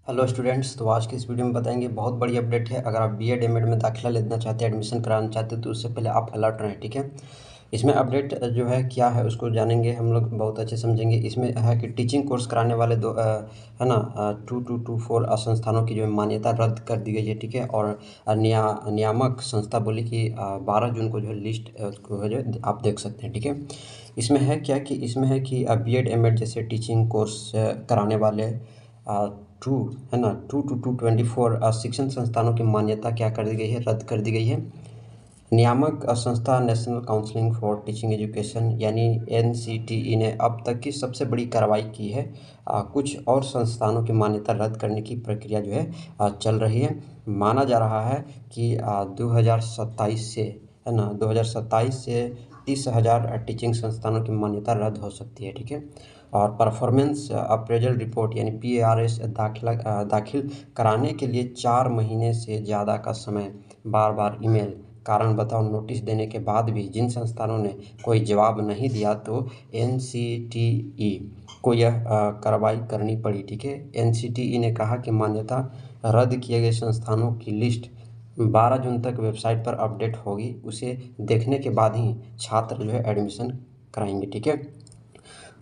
Hello students, तो आज की इस वीडियो में बताएंगे बहुत बड़ी अपडेट है। अगर आप बीएड एमएड में दाखिला लेना चाहते हैं, एडमिशन कराना चाहते हैं, तो उससे पहले आप अलर्ट रहें। ठीक है, इसमें अपडेट जो है क्या है उसको जानेंगे, हम लोग बहुत अच्छे समझेंगे। इसमें है कि टीचिंग कोर्स कराने वाले दो है ना 2224 संस्थानों की जो है मान्यता रद्द कर दी गई है। ठीक है, और नियामक संस्था बोली कि 12 जून को जो है लिस्ट को है जो आप देख सकते हैं। ठीक है, इसमें है क्या कि इसमें है कि बीएड एमएड जैसे टीचिंग कोर्स कराने वाले टू है ना 2 to 224 शिक्षण संस्थानों की मान्यता क्या कर दी गई है, रद्द कर दी गई है। नियामक संस्था national counselling for teaching education यानी एनसीटीई ने अब तक की सबसे बड़ी कार्रवाई की है। कुछ और संस्थानों की मान्यता रद्द करने की प्रक्रिया जो है चल रही है। माना जा रहा है कि 2027 से है ना 2027 से 30,000 टीचिंग संस्थानों की मान्यता रद्द हो सकती है। ठीक है, और परफॉर्मेंस अप्रेजल रिपोर्ट यानी पीएआरएस दाखिल कराने के लिए 4 महीने से ज़्यादा का समय बार बार ईमेल, कारण बताओ नोटिस देने के बाद भी जिन संस्थानों ने कोई जवाब नहीं दिया तो एनसीटीई को यह कार्रवाई करनी पड़ी। ठीक है, एनसीटीई ने कहा कि मान्यता रद्द किए गए संस्थानों की लिस्ट 12 जून तक वेबसाइट पर अपडेट होगी। उसे देखने के बाद ही छात्र जो है एडमिशन कराएंगे। ठीक है,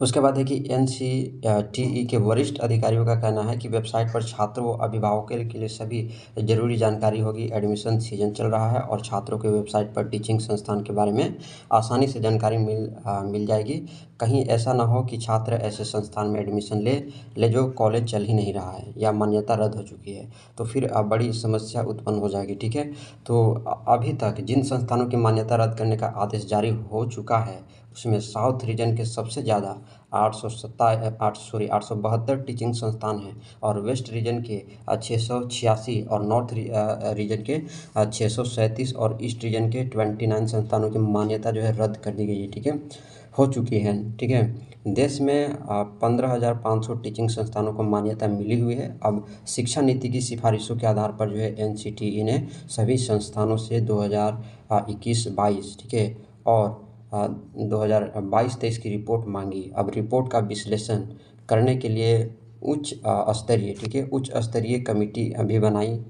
उसके बाद है कि एनसीटीई के वरिष्ठ अधिकारियों का कहना है कि वेबसाइट पर छात्रों व अभिभावकों के लिए सभी जरूरी जानकारी होगी। एडमिशन सीजन चल रहा है और छात्रों के वेबसाइट पर टीचिंग संस्थान के बारे में आसानी से जानकारी मिल जाएगी। कहीं ऐसा ना हो कि छात्र ऐसे संस्थान में एडमिशन ले जो कॉलेज चल ही नहीं रहा है या मान्यता रद्द हो चुकी है, तो फिर बड़ी समस्या उत्पन्न हो जाएगी। ठीक है, तो अभी तक जिन संस्थानों की मान्यता रद्द करने का आदेश जारी हो चुका है उसमें साउथ रीजन के सबसे ज़्यादा 872 टीचिंग संस्थान हैं और वेस्ट रीजन के 686 और नॉर्थ रीजन के 637 और ईस्ट रीजन के 29 संस्थानों की मान्यता जो है रद्द कर दी गई है। ठीक है, हो चुकी है। ठीक है, देश में 15,500 टीचिंग संस्थानों को मान्यता मिली हुई है। अब शिक्षा नीति की सिफारिशों के आधार पर जो है एनसीटीई ने सभी संस्थानों से 2021-22 ठीक है और 2022-23 की रिपोर्ट मांगी। अब रिपोर्ट का विश्लेषण करने के लिए उच्च स्तरीय कमेटी भी बनाई।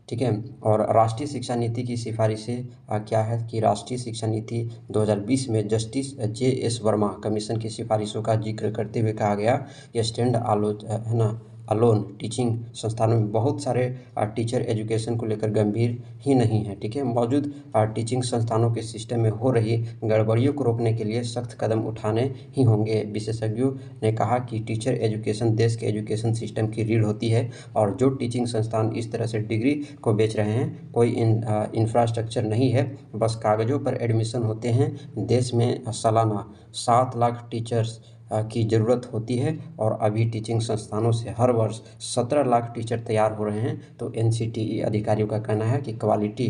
ठीक है, और राष्ट्रीय शिक्षा नीति की सिफारिशें क्या है कि राष्ट्रीय शिक्षा नीति 2020 में जस्टिस JS वर्मा कमीशन की सिफारिशों का जिक्र करते हुए कहा गया कि स्टैंड है ना अलोन टीचिंग संस्थानों में बहुत सारे टीचर एजुकेशन को लेकर गंभीर ही नहीं है। ठीक है, मौजूद टीचिंग संस्थानों के सिस्टम में हो रही गड़बड़ियों को रोकने के लिए सख्त कदम उठाने ही होंगे। विशेषज्ञों ने कहा कि टीचर एजुकेशन देश के एजुकेशन सिस्टम की रीढ़ होती है और जो टीचिंग संस्थान इस तरह से डिग्री को बेच रहे हैं, कोई इंफ्रास्ट्रक्चर नहीं है, बस कागज़ों पर एडमिशन होते हैं। देश में सालाना 7 लाख टीचर्स की ज़रूरत होती है और अभी टीचिंग संस्थानों से हर वर्ष 17 लाख टीचर तैयार हो रहे हैं। तो एनसीटीई अधिकारियों का कहना है कि क्वालिटी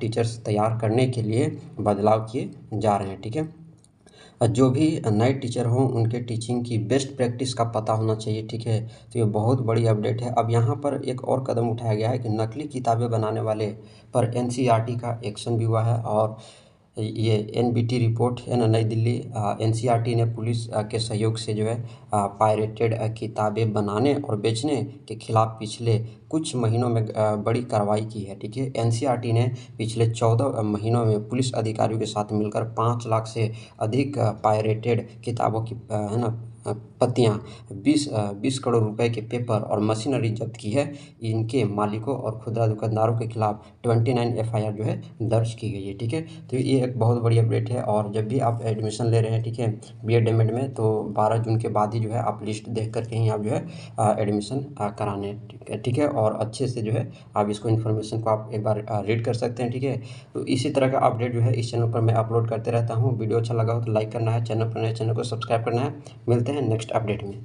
टीचर्स तैयार करने के लिए बदलाव किए जा रहे हैं। ठीक है, जो भी नए टीचर हों उनके टीचिंग की बेस्ट प्रैक्टिस का पता होना चाहिए। ठीक है, तो ये बहुत बड़ी अपडेट है। अब यहाँ पर एक और कदम उठाया गया है कि नकली किताबें बनाने वाले पर एनसीईआरटी का एक्शन भी हुआ है और ये एनबीटी रिपोर्ट है ना नई दिल्ली एनसीईआरटी ने पुलिस के सहयोग से जो है पायरेटेड किताबें बनाने और बेचने के खिलाफ पिछले कुछ महीनों में बड़ी कार्रवाई की है। ठीक है, एनसीईआरटी ने पिछले 14 महीनों में पुलिस अधिकारियों के साथ मिलकर 5 लाख से अधिक पायरेटेड किताबों की है ना प्रतियां 20 करोड़ रुपए के पेपर और मशीनरी जब्त की है। इनके मालिकों और खुदरा दुकानदारों के खिलाफ 29 एफआईआर जो है दर्ज की गई है। ठीक है, तो ये एक बहुत बड़ी अपडेट है। और जब भी आप एडमिशन ले रहे हैं, ठीक है, बीएड एमएड में, तो 12 जून के बाद ही जो है आप लिस्ट देख कर के ही आप जो है एडमिशन कराने। ठीक है, और अच्छे से जो है आप इसको इन्फॉर्मेशन को आप एक बार रीड कर सकते हैं। ठीक है, तो इसी तरह का अपडेट जो है इस चैनल पर मैं अपलोड करते रहता हूँ। वीडियो अच्छा लगा हो तो लाइक करना है, चैनल पर नए चैनल को सब्सक्राइब करना है। मिलते हैं नेक्स्ट अपडेट में।